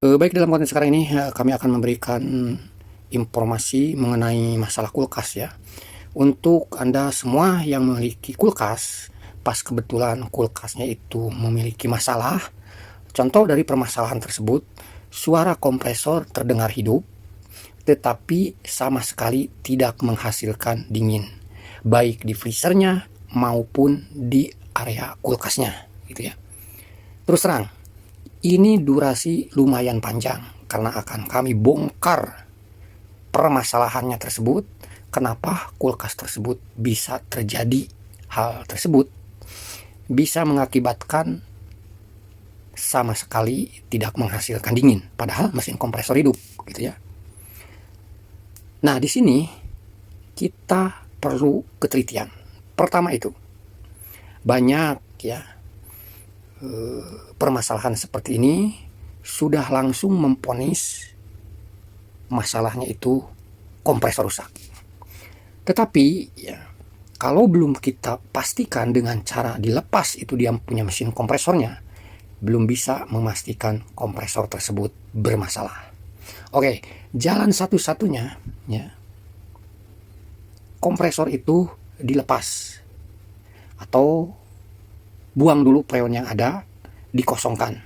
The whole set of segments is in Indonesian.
Baik, dalam konten sekarang ini kami akan memberikan informasi mengenai masalah kulkas ya. Untuk Anda semua yang memiliki kulkas, pas kebetulan kulkasnya itu memiliki masalah, contoh dari permasalahan tersebut, suara kompresor terdengar hidup, tetapi sama sekali tidak menghasilkan dingin, baik di freezernya maupun di area kulkasnya, gitu ya. Terus terang, ini durasi lumayan panjang karena akan kami bongkar permasalahannya tersebut, kenapa kulkas tersebut bisa terjadi hal tersebut, bisa mengakibatkan sama sekali tidak menghasilkan dingin, padahal mesin kompresor hidup, gitu ya. Nah, di sini kita perlu ketelitian. Pertama itu, banyak ya permasalahan seperti ini sudah langsung memponis masalahnya itu kompresor rusak. Tetapi ya, kalau belum kita pastikan dengan cara dilepas itu dia punya mesin kompresornya, belum bisa memastikan kompresor tersebut bermasalah. Oke, jalan satu-satunya ya, kompresor itu dilepas atau buang dulu freon yang ada, dikosongkan.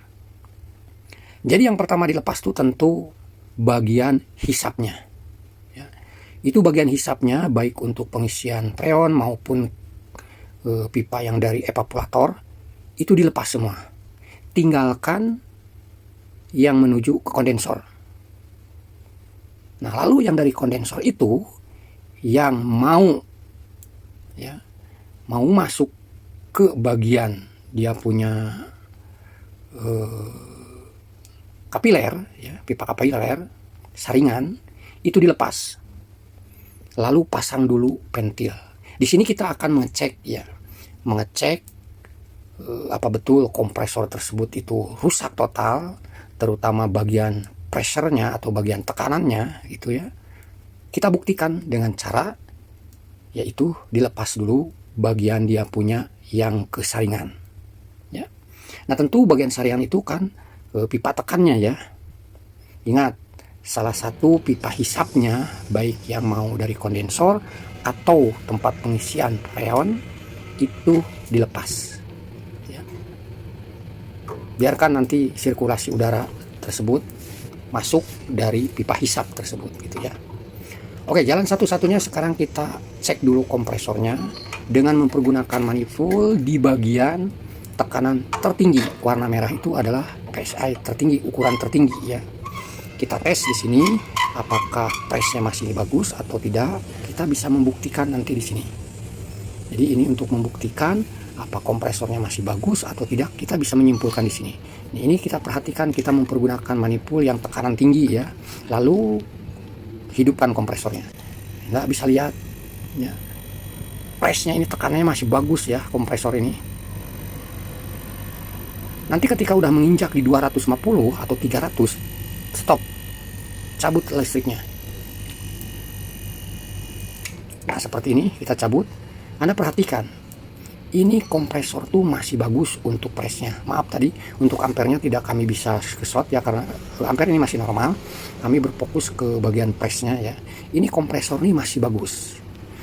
Jadi yang pertama dilepas itu tentu bagian hisapnya ya. Itu bagian hisapnya baik untuk pengisian freon maupun pipa yang dari evaporator itu dilepas semua. Tinggalkan yang menuju ke kondensor. Nah, lalu yang dari kondensor itu yang mau masuk ke bagian dia punya kapiler ya, pipa kapiler saringan itu dilepas, lalu pasang dulu ventil. Di sini kita akan mengecek apa betul kompresor tersebut itu rusak total, terutama bagian pressure-nya atau bagian tekanannya gitu ya. Kita buktikan dengan cara yaitu dilepas dulu bagian dia punya yang kesaringan ya. Nah, tentu bagian saringan itu kan pipa tekannya ya. Ingat, salah satu pipa hisapnya baik yang mau dari kondensor atau tempat pengisian freon itu dilepas ya. Biarkan nanti sirkulasi udara tersebut masuk dari pipa hisap tersebut gitu ya. Oke, jalan satu-satunya sekarang kita cek dulu kompresornya dengan mempergunakan manifold di bagian tekanan tertinggi. Warna merah itu adalah PSI tertinggi, ukuran tertinggi ya. Kita tes di sini apakah pressnya masih bagus atau tidak. Kita bisa membuktikan nanti di sini. Jadi ini untuk membuktikan apa kompresornya masih bagus atau tidak, kita bisa menyimpulkan di sini. Ini kita perhatikan, kita mempergunakan manifold yang tekanan tinggi ya. Lalu hidupkan kompresornya. Nggak bisa lihat ya, pressnya ini tekanannya masih bagus ya kompresor ini. Nanti ketika udah menginjak di 250 atau 300, stop, cabut listriknya. Nah, seperti ini kita cabut. Anda perhatikan, ini kompresor tuh masih bagus untuk pressnya. Maaf tadi untuk ampernya tidak kami bisa shot ya, karena ampere ini masih normal. Kami berfokus ke bagian pressnya ya. Ini kompresor ini masih bagus.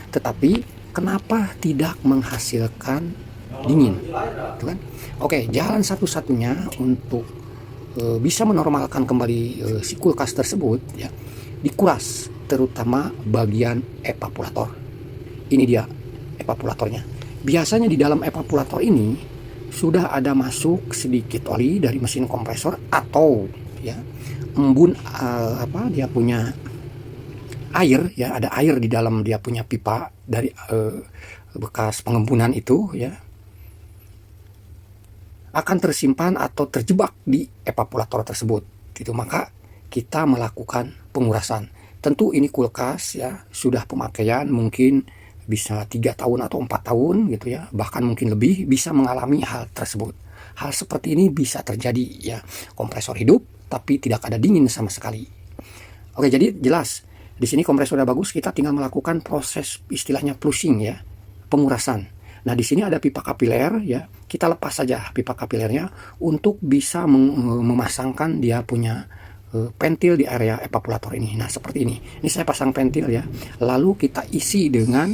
Tetapi kenapa tidak menghasilkan dingin? Gitu kan? Oke, jalan satu-satunya untuk bisa menormalkan kembali si kulkas tersebut ya, dikuras terutama bagian evaporator. Ini dia evaporatornya. Biasanya di dalam evaporator ini sudah ada masuk sedikit oli dari mesin kompresor atau ya embun dia punya air ya, ada air di dalam dia punya pipa dari bekas pengembunan itu ya, akan tersimpan atau terjebak di evaporator tersebut gitu. Maka kita melakukan pengurasan. Tentu ini kulkas ya sudah pemakaian mungkin bisa 3 tahun atau 4 tahun gitu ya, bahkan mungkin lebih, bisa mengalami hal tersebut. Hal seperti ini bisa terjadi ya, kompresor hidup tapi tidak ada dingin sama sekali. Oke, jadi jelas di sini kompresornya bagus, kita tinggal melakukan proses istilahnya flushing ya, pengurasan. Nah, di sini ada pipa kapiler ya, kita lepas saja pipa kapilernya untuk bisa memasangkan dia punya pentil di area evaporator ini. Nah seperti ini. Ini saya pasang pentil ya. Lalu kita isi dengan,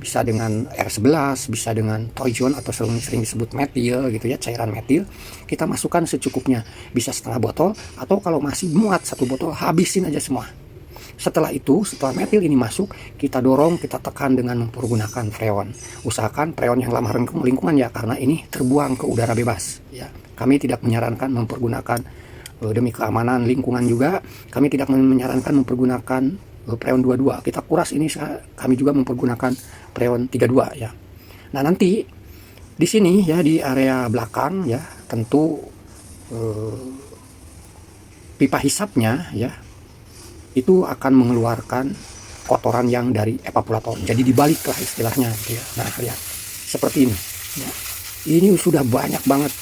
bisa dengan air 11, bisa dengan toijon atau sering disebut metil gitu ya, cairan metil. Kita masukkan secukupnya, bisa setengah botol, atau kalau masih muat 1 botol, habisin aja semua. Setelah itu, setelah metil ini masuk, kita dorong, kita tekan dengan mempergunakan freon. Usahakan freon yang ramah lingkungan ya, karena ini terbuang ke udara bebas ya. Kami tidak menyarankan mempergunakan demi keamanan lingkungan juga, kami tidak menyarankan mempergunakan freon 22. Kita kuras ini, kami juga mempergunakan freon 32 ya. Nah nanti di sini ya, di area belakang ya, tentu pipa hisapnya ya itu akan mengeluarkan kotoran yang dari evaporator. Jadi dibaliklah istilahnya gitu ya. Nah lihat seperti ini ya. Ini sudah banyak banget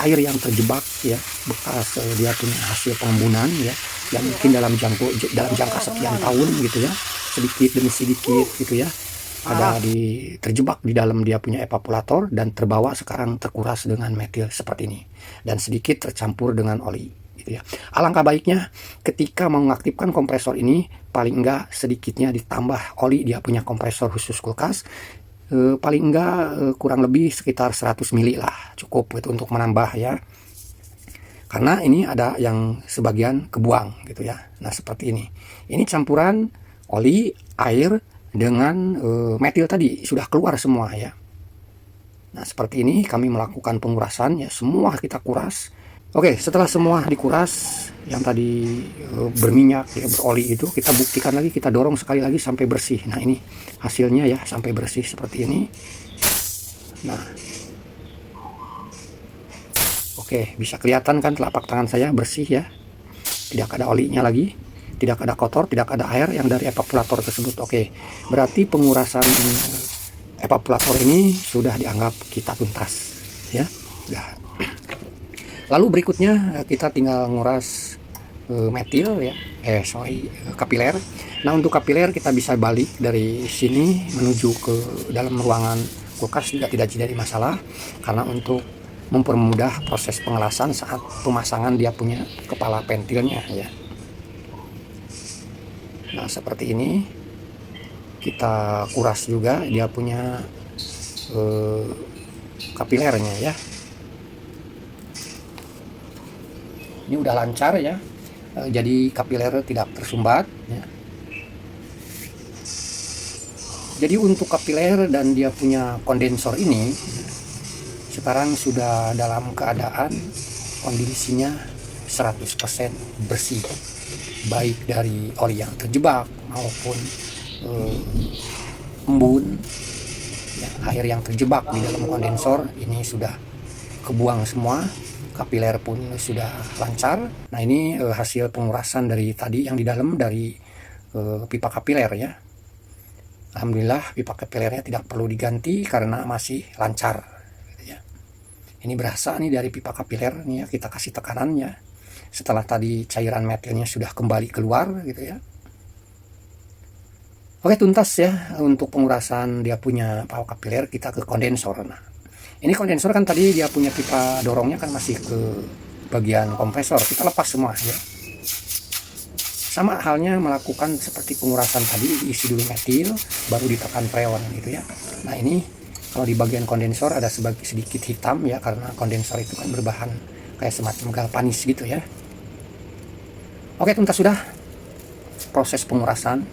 air yang terjebak ya, bekas dia punya hasil pengembunan ya, yang mungkin dalam jangka sekian tahun gitu ya, sedikit demi sedikit gitu ya, ada terjebak di dalam dia punya evaporator dan terbawa sekarang terkuras dengan metil seperti ini, dan sedikit tercampur dengan oli gitu ya. Alangkah baiknya ketika mengaktifkan kompresor ini, paling enggak sedikitnya ditambah oli, dia punya kompresor khusus kulkas, paling enggak kurang lebih sekitar 100 mili lah, cukup gitu untuk menambah ya, karena ini ada yang sebagian kebuang gitu ya. Nah seperti ini campuran oli, air dengan metil tadi sudah keluar semua ya. Nah seperti ini kami melakukan pengurasan ya, semua kita kuras. Oke, setelah semua dikuras yang tadi berminyak ya, beroli itu, kita buktikan lagi, kita dorong sekali lagi sampai bersih. Nah ini hasilnya ya, sampai bersih seperti ini. Nah oke, bisa kelihatan kan telapak tangan saya bersih ya, tidak ada olinya lagi, tidak ada kotor, tidak ada air yang dari evaporator tersebut. Oke, berarti pengurasan evaporator ini sudah dianggap kita tuntas ya. Lalu berikutnya kita tinggal nguras metil ya, kapiler. Nah untuk kapiler kita bisa balik dari sini menuju ke dalam ruangan kulkas juga tidak jadi masalah, karena untuk mempermudah proses pengelasan saat pemasangan dia punya kepala pentilnya ya. Nah seperti ini kita kuras juga dia punya kapilernya ya. Ini udah lancar ya, jadi kapiler tidak tersumbat ya. Jadi untuk kapiler dan dia punya kondensor ini sekarang sudah dalam keadaan kondisinya 100% bersih, baik dari oli yang terjebak maupun embun ya, air yang terjebak di dalam kondensor ini sudah kebuang semua. Kapiler pun sudah lancar. Nah ini hasil pengurasan dari tadi yang di dalam dari pipa kapiler ya. Alhamdulillah pipa kapilernya tidak perlu diganti karena masih lancar gitu ya. Ini berasa nih dari pipa kapiler nih ya, kita kasih tekanannya setelah tadi cairan metilnya sudah kembali keluar gitu ya. Oke, tuntas ya untuk pengurasan dia punya pipa kapiler. Kita ke kondensor. Nah ini kondensor kan tadi dia punya pipa dorongnya kan masih ke bagian kompresor, kita lepas semua ya. Sama halnya melakukan seperti pengurasan tadi, diisi dulu metil baru ditekan freon gitu ya. Nah ini kalau di bagian kondensor ada sedikit hitam ya, karena kondensor itu kan berbahan kayak semacam galvanis gitu ya. Oke, tuntas sudah proses pengurasan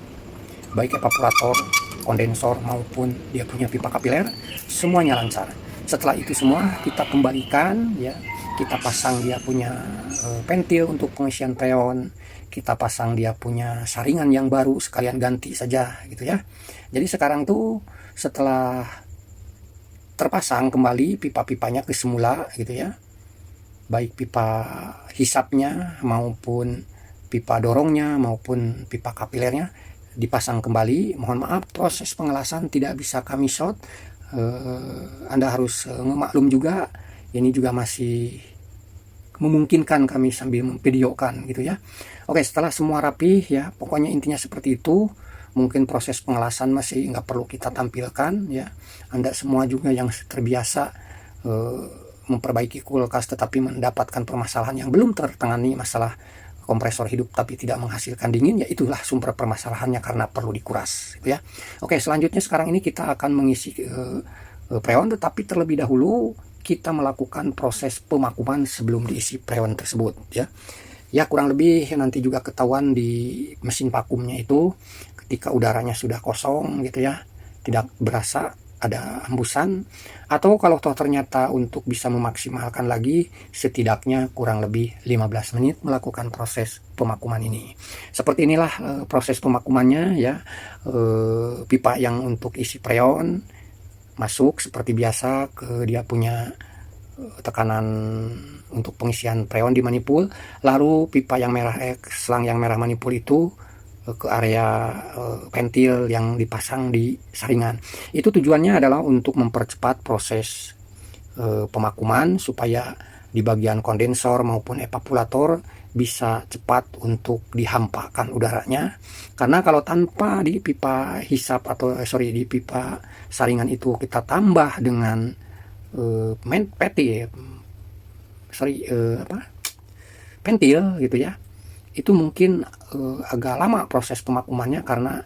baik evaporator, kondensor maupun dia punya pipa kapiler, semuanya lancar. Setelah itu semua kita kembalikan ya, kita pasang dia punya pentil untuk pengisian freon, kita pasang dia punya saringan yang baru, sekalian ganti saja gitu ya. Jadi sekarang tuh setelah terpasang kembali pipa-pipanya ke semula gitu ya, baik pipa hisapnya maupun pipa dorongnya maupun pipa kapilernya dipasang kembali. Mohon maaf proses pengelasan tidak bisa kami shot, Anda harus memaklum juga, ini juga masih memungkinkan kami sambil memvideokan gitu ya. Oke, setelah semua rapi ya, pokoknya intinya seperti itu. Mungkin proses pengelasan masih nggak perlu kita tampilkan ya. Anda semua juga yang terbiasa memperbaiki kulkas tetapi mendapatkan permasalahan yang belum tertangani, masalah kompresor hidup tapi tidak menghasilkan dingin, ya itulah sumber permasalahannya karena perlu dikuras gitu ya. Oke, selanjutnya sekarang ini kita akan mengisi freon, tetapi terlebih dahulu kita melakukan proses pemakuman sebelum diisi freon tersebut ya. Ya, kurang lebih nanti juga ketahuan di mesin vakumnya itu ketika udaranya sudah kosong gitu ya, tidak berasa ada hembusan, atau kalau toh ternyata untuk bisa memaksimalkan lagi setidaknya kurang lebih 15 menit melakukan proses pemakuman ini. Seperti inilah proses pemakumannya ya. Pipa yang untuk isi freon masuk seperti biasa ke dia punya tekanan untuk pengisian freon di manipul, lalu pipa yang merah selang yang merah manipul itu ke area ventil yang dipasang di saringan. Itu tujuannya adalah untuk mempercepat proses pemakuman supaya di bagian kondensor maupun evaporator bisa cepat untuk dihampakan udaranya. Karena kalau tanpa di pipa hisap atau di pipa saringan itu kita tambah dengan ventil gitu ya, itu mungkin agak lama proses pemakumannya, karena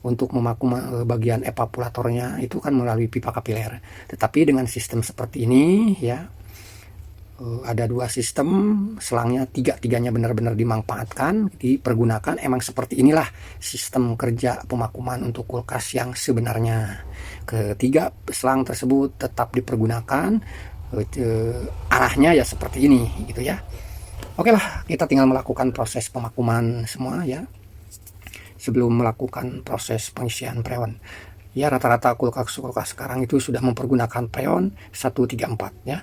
untuk memakum bagian evaporatornya itu kan melalui pipa kapiler. Tetapi dengan sistem seperti ini ya, ada dua sistem selangnya, tiganya benar-benar dimanfaatkan, dipergunakan. Emang seperti inilah sistem kerja pemakuman untuk kulkas yang sebenarnya. Ketiga selang tersebut tetap dipergunakan, arahnya ya seperti ini gitu ya. Oke lah, kita tinggal melakukan proses pemakuman semua ya sebelum melakukan proses pengisian freon. Ya, rata-rata kulkas sekarang itu sudah mempergunakan freon 134 ya.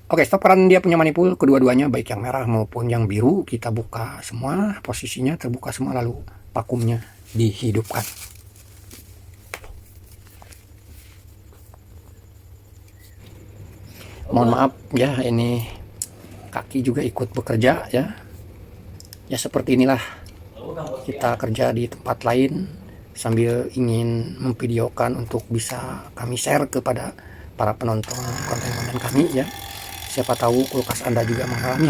Oke, stoperan dia punya manipul kedua-duanya, baik yang merah maupun yang biru, kita buka semua, posisinya terbuka semua, lalu vakumnya dihidupkan. Mohon maaf ya, ini kaki juga ikut bekerja ya. Ya seperti inilah kita kerja di tempat lain sambil ingin memvideokan untuk bisa kami share kepada para penonton konten-konten kami ya. Siapa tahu kulkas Anda juga mengalami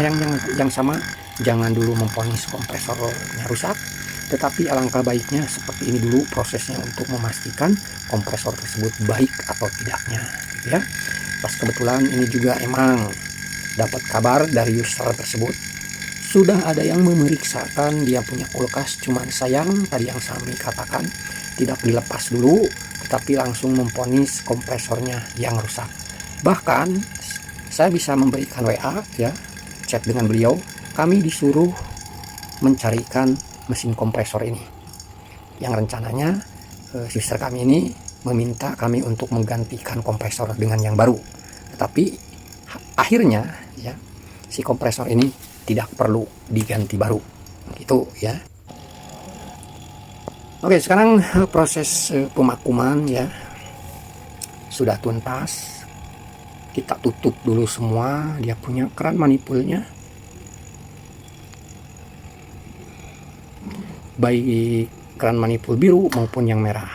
yang sama. Jangan dulu memvonis kompresornya rusak, tetapi alangkah baiknya seperti ini dulu prosesnya untuk memastikan kompresor tersebut baik atau tidaknya gitu ya. Pas kebetulan ini juga emang dapat kabar dari user tersebut, sudah ada yang memeriksakan dia punya kulkas, cuman sayang tadi yang Sami katakan tidak dilepas dulu, tetapi langsung memvonis kompresornya yang rusak. Bahkan saya bisa memberikan WA ya, chat dengan beliau, kami disuruh mencarikan mesin kompresor ini, yang rencananya sister kami ini meminta kami untuk menggantikan kompresor dengan yang baru. Tetapi akhirnya ya, si kompresor ini tidak perlu diganti baru gitu ya. Oke, sekarang proses pemakuman ya sudah tuntas. Kita tutup dulu semua dia punya keran manipulnya, baik keran manipul biru maupun yang merah.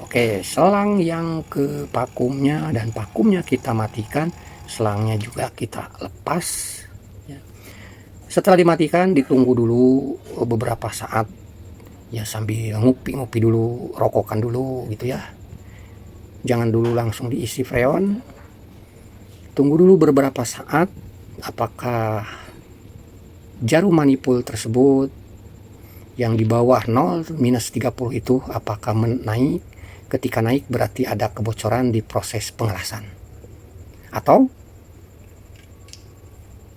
Oke, selang yang ke vakumnya dan vakumnya kita matikan, selangnya juga kita lepas ya. Setelah dimatikan ditunggu dulu beberapa saat ya, sambil ngupi-ngupi dulu, rokokan dulu gitu ya. Jangan dulu langsung diisi freon, tunggu dulu beberapa saat apakah jarum manipul tersebut yang di bawah 0 minus 30 itu apakah naik. Ketika naik berarti ada kebocoran di proses pengelasan. Atau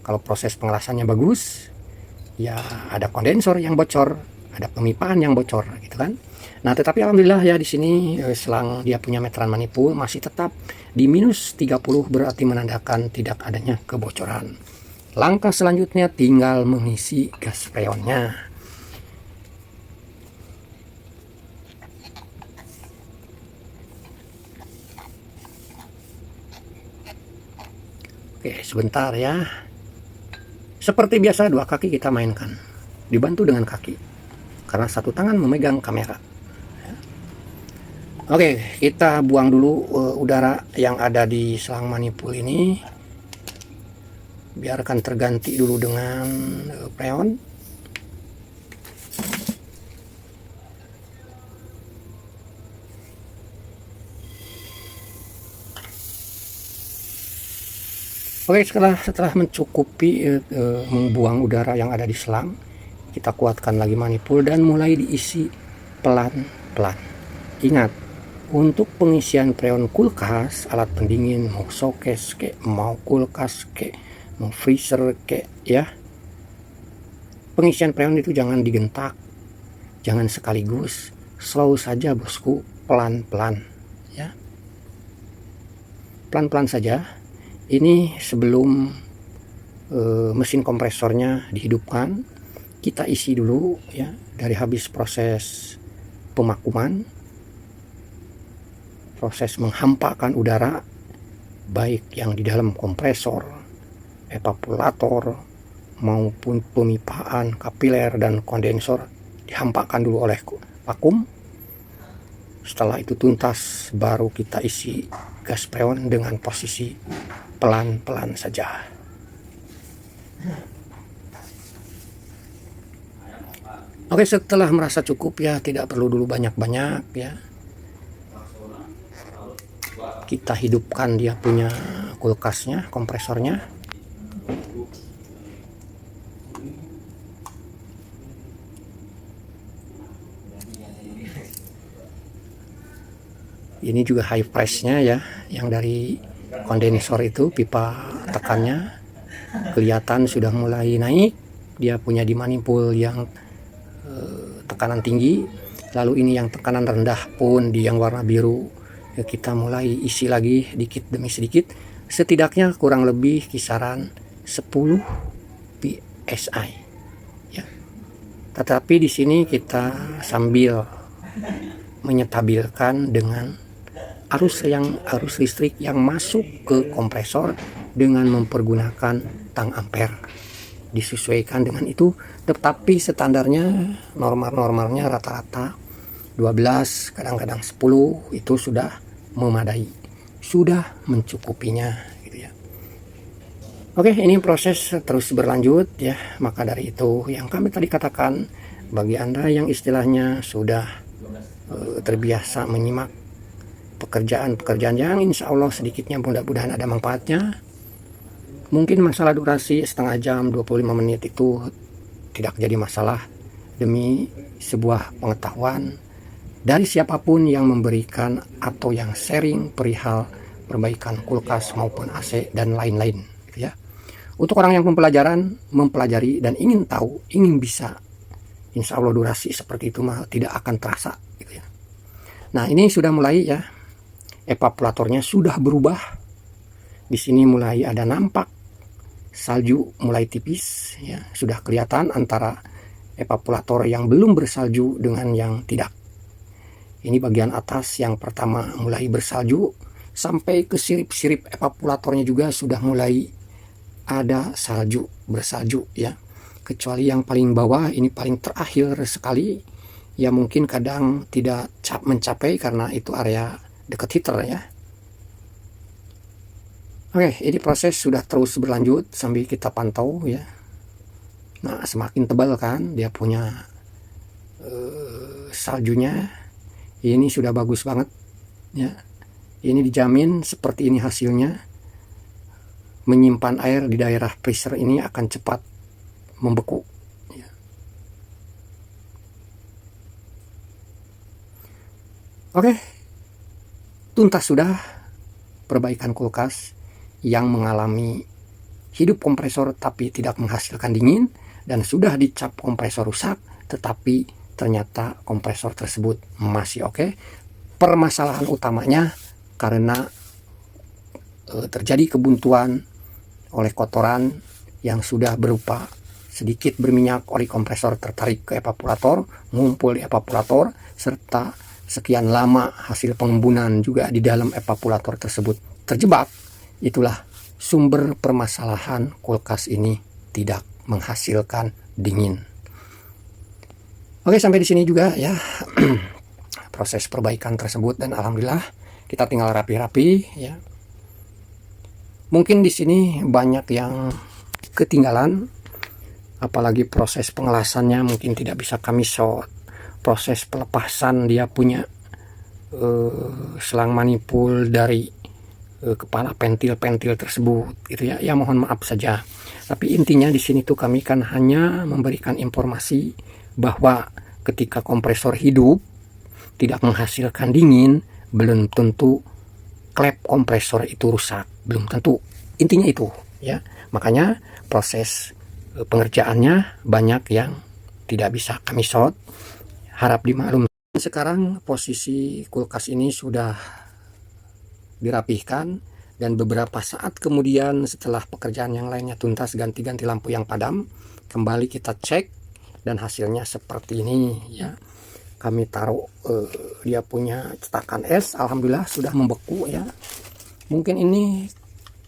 kalau proses pengelasannya bagus, ya ada kondensor yang bocor, ada pemipaan yang bocor gitu kan. Nah, tetapi alhamdulillah ya di sini selang dia punya meteran manipul masih tetap di minus 30, berarti menandakan tidak adanya kebocoran. Langkah selanjutnya tinggal mengisi gas freonnya. Oke, sebentar ya. Seperti biasa dua kaki kita mainkan, dibantu dengan kaki, karena satu tangan memegang kamera. Oke, kita buang dulu udara yang ada di selang manipul ini. biarkan terganti dulu dengan freon. Oke, setelah mencukupi membuang udara yang ada di selang, kita kuatkan lagi manifold dan mulai diisi pelan-pelan. Ingat, untuk pengisian freon kulkas, alat pendingin, mau showcase kek, mau kulkas kek, mau freezer kek, ya, pengisian freon itu jangan digentak, jangan sekaligus, slow saja bosku, pelan-pelan, ya, pelan-pelan saja. Ini sebelum mesin kompresornya dihidupkan, kita isi dulu ya, dari habis proses pemakuman, proses menghampakan udara, baik yang di dalam kompresor, evaporator, maupun pemipaan kapiler dan kondensor, dihampakan dulu oleh vakum. Setelah itu tuntas, baru kita isi gas freon dengan posisi pelan-pelan saja. Oke, setelah merasa cukup ya, tidak perlu dulu banyak-banyak ya, kita hidupkan dia punya kulkasnya, kompresornya. Ini juga high pressure-nya ya, yang dari kondensor itu, pipa tekannya kelihatan sudah mulai naik. Dia punya di manifold yang tekanan tinggi, lalu ini yang tekanan rendah pun di yang warna biru ya, kita mulai isi lagi dikit demi sedikit, setidaknya kurang lebih kisaran 10 psi ya. Tetapi di sini kita sambil menyetabilkan dengan arus listrik yang masuk ke kompresor dengan mempergunakan tang ampere, disesuaikan dengan itu. Tetapi standarnya normalnya rata-rata 12, kadang-kadang 10 itu sudah memadai, sudah mencukupinya gitu ya. Oke, ini proses terus berlanjut ya. Maka dari itu yang kami tadi katakan, bagi Anda yang istilahnya sudah terbiasa menyimak pekerjaan yang insya Allah sedikitnya mudah-mudahan ada manfaatnya. Mungkin masalah durasi setengah jam 25 menit itu tidak jadi masalah, demi sebuah pengetahuan dari siapapun yang memberikan atau yang sharing perihal perbaikan kulkas maupun AC dan lain-lain gitu ya. Untuk orang yang mempelajari dan ingin tahu, ingin bisa, insya Allah durasi seperti itu mah tidak akan terasa gitu ya. Nah, ini sudah mulai ya, evaporatornya sudah berubah. Di sini mulai ada nampak salju mulai tipis ya, sudah kelihatan antara evaporator yang belum bersalju dengan yang tidak. Ini bagian atas yang pertama mulai bersalju, sampai ke sirip-sirip evaporatornya juga sudah mulai ada bersalju ya. Kecuali yang paling bawah, ini paling terakhir sekali ya, mungkin kadang tidak mencapai karena itu area dekat heater ya. Oke, ini proses sudah terus berlanjut sambil kita pantau ya. Nah, semakin tebal kan dia punya saljunya. Ini sudah bagus banget ya. Ini dijamin seperti ini hasilnya. Menyimpan air di daerah freezer ini akan cepat membeku ya. Oke, tuntas sudah perbaikan kulkas yang mengalami hidup kompresor tapi tidak menghasilkan dingin, dan sudah dicap kompresor rusak tetapi ternyata kompresor tersebut masih oke. Permasalahan utamanya karena terjadi kebuntuan oleh kotoran yang sudah berupa sedikit berminyak. Oli kompresor tertarik ke evaporator, ngumpul di evaporator, serta sekian lama hasil pengembunan juga di dalam evaporator tersebut terjebak. Itulah sumber permasalahan kulkas ini tidak menghasilkan dingin. Oke, sampai di sini juga ya proses perbaikan tersebut, dan alhamdulillah kita tinggal rapi-rapi ya. Mungkin di sini banyak yang ketinggalan, apalagi proses pengelasannya mungkin tidak bisa kami shot, proses pelepasan dia punya selang manipul dari kepala pentil-pentil tersebut gitu ya. Ya mohon maaf saja. Tapi intinya di sini tuh kami kan hanya memberikan informasi bahwa ketika kompresor hidup tidak menghasilkan dingin, belum tentu klep kompresor itu rusak, belum tentu. Intinya itu ya. Makanya proses pengerjaannya banyak yang tidak bisa kami shot, harap dimaklum. Sekarang posisi kulkas ini sudah dirapihkan, dan beberapa saat kemudian setelah pekerjaan yang lainnya tuntas, ganti-ganti lampu yang padam, kembali kita cek dan hasilnya seperti ini ya. Kami taruh dia punya cetakan es, alhamdulillah sudah membeku ya. Mungkin ini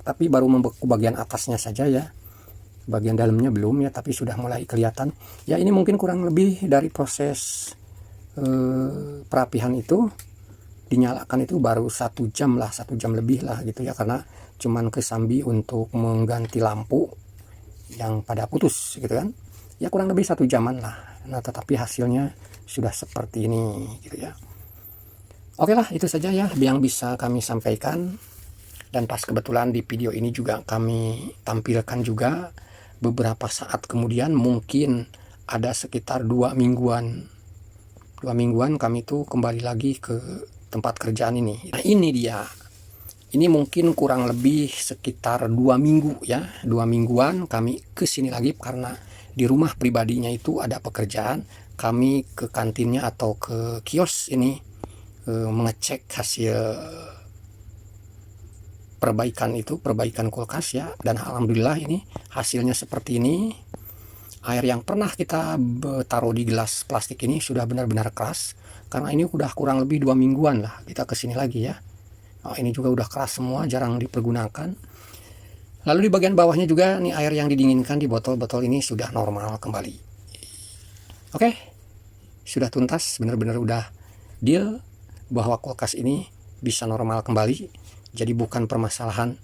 tapi baru membeku bagian atasnya saja ya, bagian dalamnya belum ya, tapi sudah mulai kelihatan ya. Ini mungkin kurang lebih dari proses perapihan itu dinyalakan itu baru 1 jam lah, 1 jam lebih lah gitu ya, karena cuman kesambi untuk mengganti lampu yang pada putus gitu kan ya, kurang lebih 1 jaman lah. Nah tetapi hasilnya sudah seperti ini gitu ya. Oke lah, itu saja ya yang bisa kami sampaikan. Dan pas kebetulan di video ini juga kami tampilkan juga beberapa saat kemudian, mungkin ada sekitar 2 mingguan kami tuh kembali lagi ke tempat kerjaan ini. Nah ini dia, ini mungkin kurang lebih sekitar 2 minggu ya, 2 mingguan kami kesini lagi karena di rumah pribadinya itu ada pekerjaan. Kami ke kantinnya atau ke kios ini mengecek hasil perbaikan kulkas ya, dan alhamdulillah ini hasilnya seperti ini. Air yang pernah kita taruh di gelas plastik ini sudah benar-benar keras, karena ini udah kurang lebih 2 mingguan lah kita kesini lagi ya. Nah, ini juga udah keras semua, jarang dipergunakan. Lalu di bagian bawahnya juga nih, air yang didinginkan di botol-botol ini sudah normal kembali. Oke, sudah tuntas, benar-benar udah deal bahwa kulkas ini bisa normal kembali. Jadi bukan permasalahan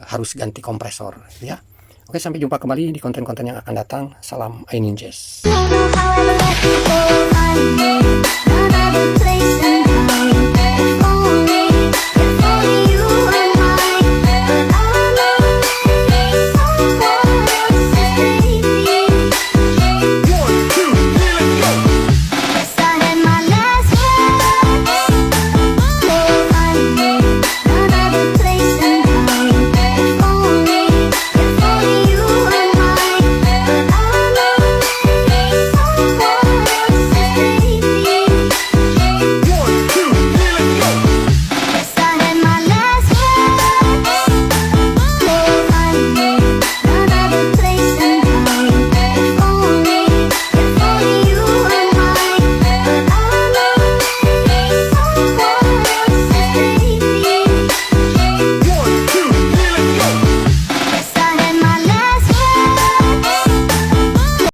harus ganti kompresor ya. Oke, sampai jumpa kembali di konten-konten yang akan datang. Salam iNinjas.